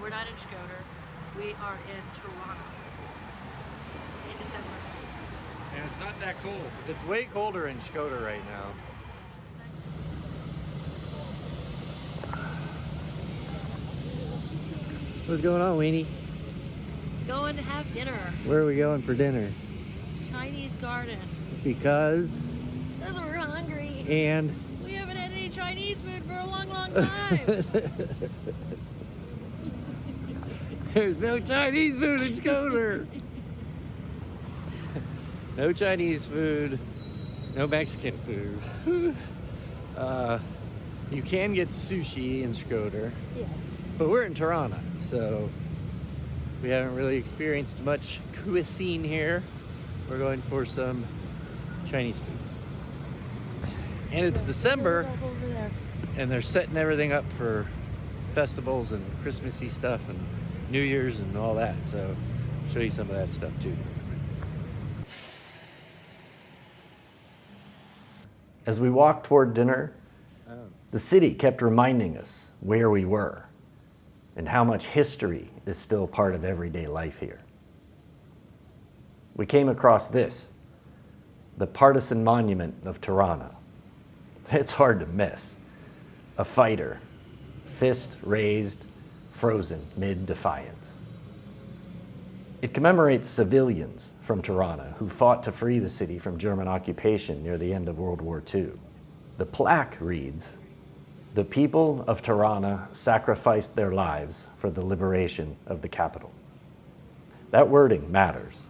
we're not in Shkodër. We are in Tirana in December. And it's not that cold. It's way colder in Shkodër right now. What's going on, Weenie? Going to have dinner. Where are we going for dinner? Chinese garden. Because we're hungry. And we haven't had any Chinese food for a long, long time. There's no Chinese food in Shkodër. No Chinese food, no Mexican food. You can get sushi in Shkodër, Yes. but we're in Tirana, so we haven't really experienced much cuisine here. We're going for some Chinese food. And it's December, and they're setting everything up for festivals and Christmassy stuff and New Year's and all that, so I'll show you some of that stuff too. As we walked toward dinner, the city kept reminding us where we were and how much history is still part of everyday life here. We came across this, the Partisan Monument of Tirana. It's hard to miss. A fighter, fist raised, frozen mid-defiance. It commemorates civilians from Tirana who fought to free the city from German occupation near the end of World War II. The plaque reads, "The people of Tirana sacrificed their lives for the liberation of the capital." That wording matters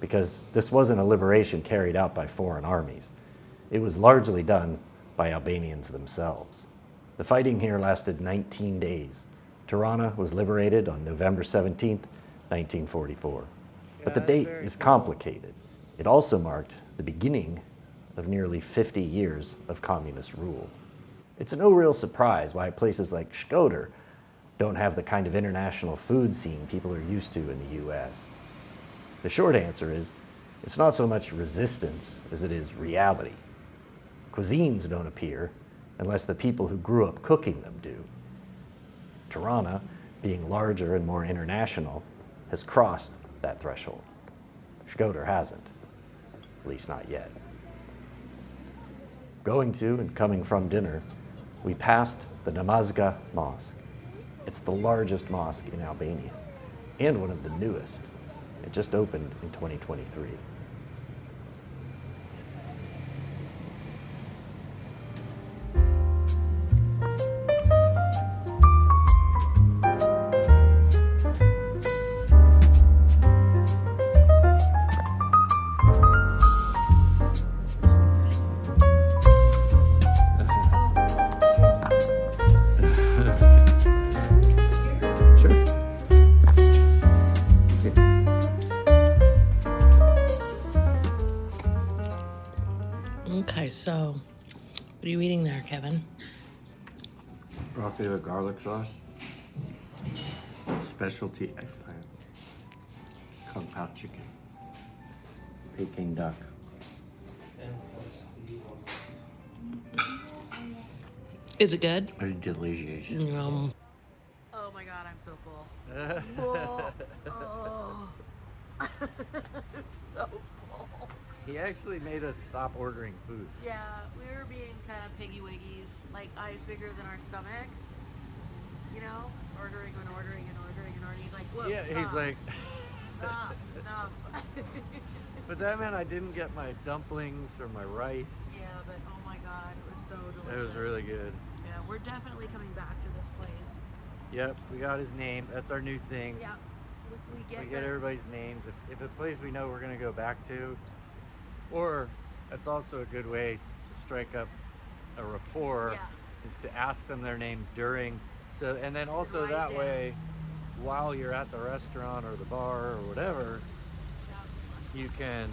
because this wasn't a liberation carried out by foreign armies. It was largely done by Albanians themselves. The fighting here lasted 19 days. Tirana was liberated on November 17th, 1944. But the date is complicated. It also marked the beginning of nearly 50 years of communist rule. It's no real surprise why places like Shkodër don't have the kind of international food scene people are used to in the US. The short answer is, it's not so much resistance as it is reality. Cuisines don't appear unless the people who grew up cooking them do. Tirana, being larger and more international, has crossed that threshold. Shkodër hasn't, at least not yet. Going to and coming from dinner, we passed the Namazga Mosque. It's the largest mosque in Albania and one of the newest. It just opened in 2023. Okay, so what are you eating there, Kevin? Broccoli with garlic sauce, specialty eggplant, kung pao chicken, Peking duck. Is it good? It's delicious. Oh my god, I'm so full. Oh. So full. He actually made us stop ordering food. Yeah, we were being kind of piggy wiggies, like eyes bigger than our stomach. You know, ordering and ordering and ordering and ordering. He's like, whoa, Yeah, stop. he's like, Stop, enough. but that meant I didn't get my dumplings or my rice. Yeah, but oh my god, it was so delicious. It was really good. Yeah, we're definitely coming back to this place. Yep, we got his name. That's our new thing. Yeah, we We get get everybody's names. If a place we know we're gonna go back to, or that's also a good way to strike up a rapport, Yeah. is to ask them their name during. So, and then also Write that down. way, while you're at the restaurant or the bar or whatever, you can,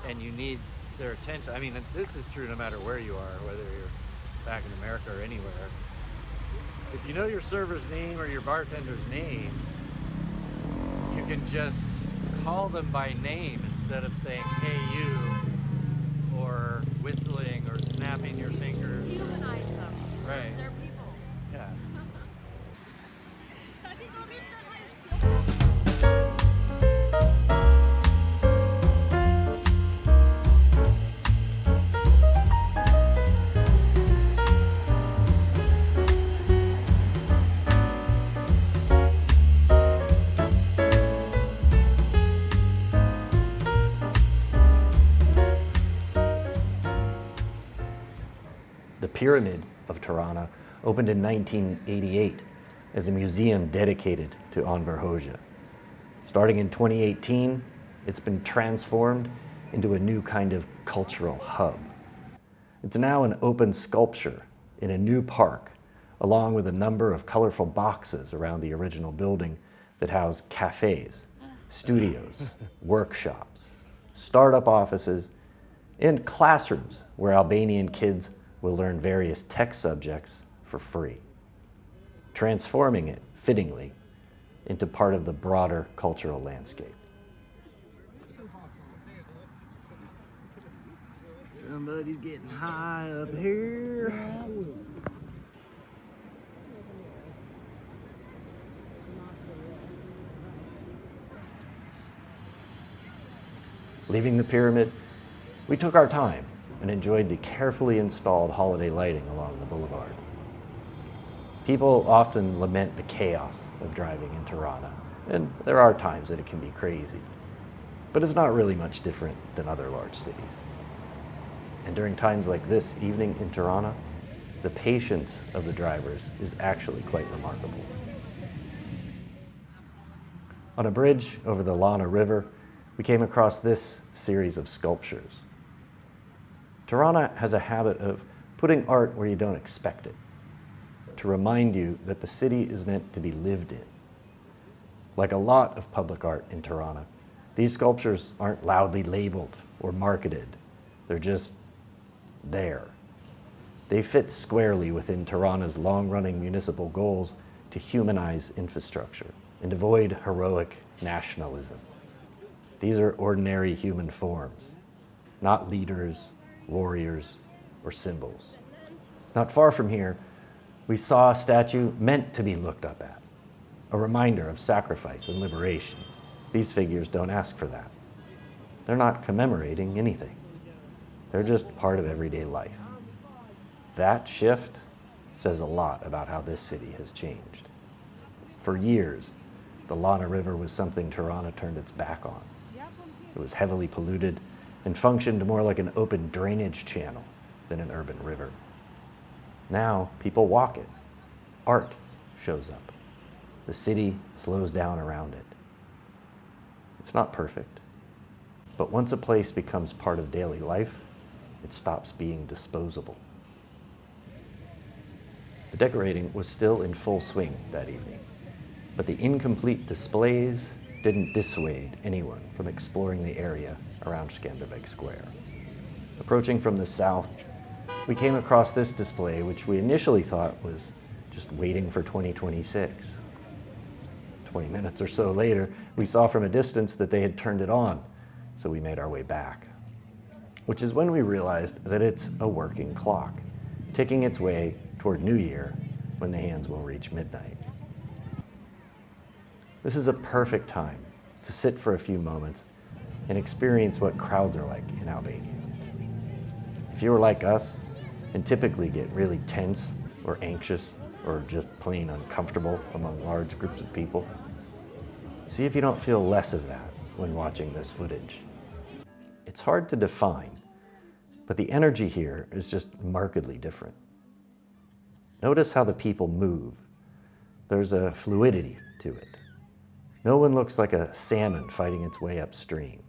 and you need their attention. I mean, this is true no matter where you are, whether you're back in America or anywhere. If you know your server's name or your bartender's name, you can just call them by name instead of saying, "Hey, you," or whistling or snapping your fingers. Humanize them. Right. They're people. Yeah. Pyramid of Tirana opened in 1988 as a museum dedicated to Enver Hoxha. Starting in 2018, it's been transformed into a new kind of cultural hub. It's now an open sculpture in a new park, along with a number of colorful boxes around the original building that house cafes, studios, workshops, startup offices, and classrooms where Albanian kids will learn various tech subjects for free, transforming it, fittingly, into part of the broader cultural landscape. Somebody's getting high up here. Leaving the pyramid, we took our time and enjoyed the carefully installed holiday lighting along the boulevard. People often lament the chaos of driving in Tirana, and there are times that it can be crazy, but it's not really much different than other large cities. And during times like this evening in Tirana, the patience of the drivers is actually quite remarkable. On a bridge over the Lana River, we came across this series of sculptures. Tirana has a habit of putting art where you don't expect it, to remind you that the city is meant to be lived in. Like a lot of public art in Tirana, these sculptures aren't loudly labeled or marketed. They're just there. They fit squarely within Tirana's long-running municipal goals to humanize infrastructure and avoid heroic nationalism. These are ordinary human forms, not leaders, warriors, or symbols. Not far from here, we saw a statue meant to be looked up at, a reminder of sacrifice and liberation. These figures don't ask for that. They're not commemorating anything. They're just part of everyday life. That shift says a lot about how this city has changed. For years, the Lana River was something Tirana turned its back on. It was heavily polluted and functioned more like an open drainage channel than an urban river. Now, people walk it. Art shows up. The city slows down around it. It's not perfect, but once a place becomes part of daily life, it stops being disposable. The decorating was still in full swing that evening, but the incomplete displays didn't dissuade anyone from exploring the area around Skanderbeg Square. Approaching from the south, we came across this display, which we initially thought was just waiting for 2026. 20 minutes or so later, we saw from a distance that they had turned it on, so we made our way back. Which is when we realized that it's a working clock, ticking its way toward New Year when the hands will reach midnight. This is a perfect time to sit for a few moments and experience what crowds are like in Albania. If you were like us and typically get really tense or anxious or just plain uncomfortable among large groups of people, see if you don't feel less of that when watching this footage. It's hard to define, but the energy here is just markedly different. Notice how the people move. There's a fluidity to it. No one looks like a salmon fighting its way upstream,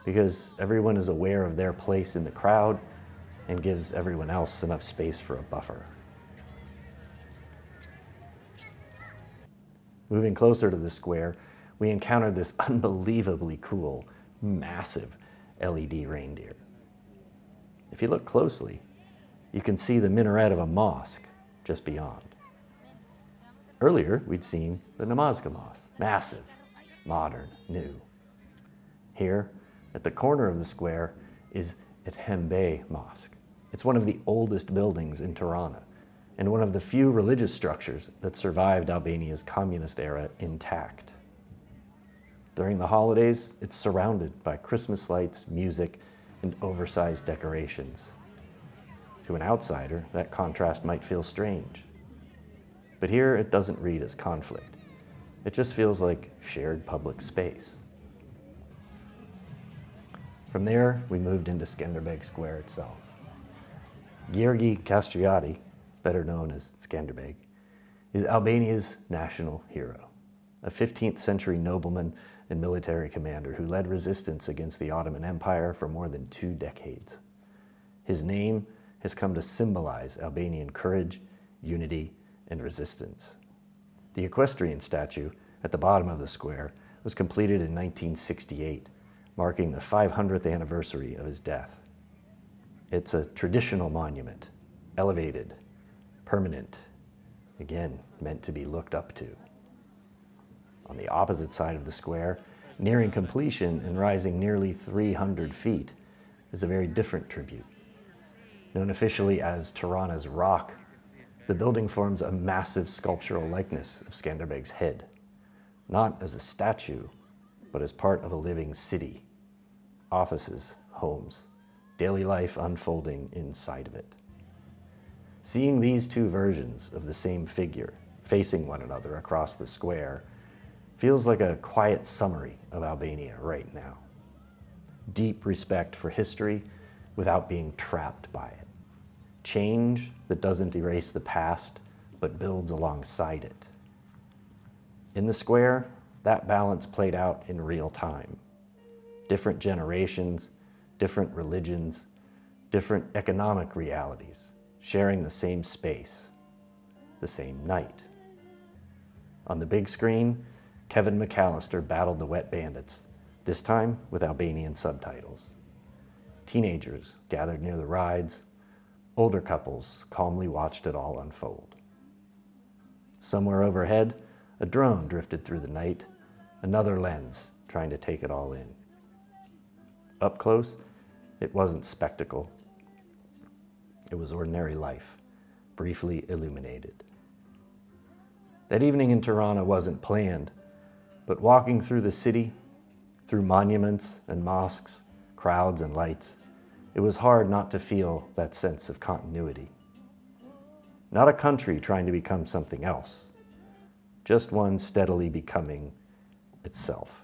because everyone is aware of their place in the crowd and gives everyone else enough space for a buffer. Moving closer to the square, we encountered this unbelievably cool, massive LED reindeer. If you look closely, you can see the minaret of a mosque just beyond. Earlier, we'd seen the Namazga Mosque, massive, modern, new. Here, at the corner of the square, is Ethembe Mosque. It's one of the oldest buildings in Tirana, and one of the few religious structures that survived Albania's communist era intact. During the holidays, it's surrounded by Christmas lights, music, and oversized decorations. To an outsider, that contrast might feel strange. But here, it doesn't read as conflict. It just feels like shared public space. From there, we moved into Skanderbeg Square itself. Gheorghe Castriati, better known as Skanderbeg, is Albania's national hero, a 15th century nobleman and military commander who led resistance against the Ottoman Empire for more than 2 decades. His name has come to symbolize Albanian courage, unity, and resistance. The equestrian statue at the bottom of the square was completed in 1968, marking the 500th anniversary of his death. It's a traditional monument, elevated, permanent, again, meant to be looked up to. On the opposite side of the square, nearing completion and rising nearly 300 feet, is a very different tribute. Known officially as Tirana's Rock, the building forms a massive sculptural likeness of Skanderbeg's head, not as a statue, but as part of a living city, offices, homes, daily life unfolding inside of it. Seeing these two versions of the same figure facing one another across the square feels like a quiet summary of Albania right now. Deep respect for history without being trapped by it. Change that doesn't erase the past, but builds alongside it. In the square, that balance played out in real time. Different generations, different religions, different economic realities, sharing the same space, the same night. On the big screen, Kevin McAllister battled the wet bandits, this time with Albanian subtitles. Teenagers gathered near the rides. Older couples calmly watched it all unfold. Somewhere overhead, a drone drifted through the night, another lens trying to take it all in. Up close, it wasn't spectacle. It was ordinary life, briefly illuminated. That evening in Tirana wasn't planned, but walking through the city, through monuments and mosques, crowds and lights, it was hard not to feel that sense of continuity. Not a country trying to become something else, just one steadily becoming itself.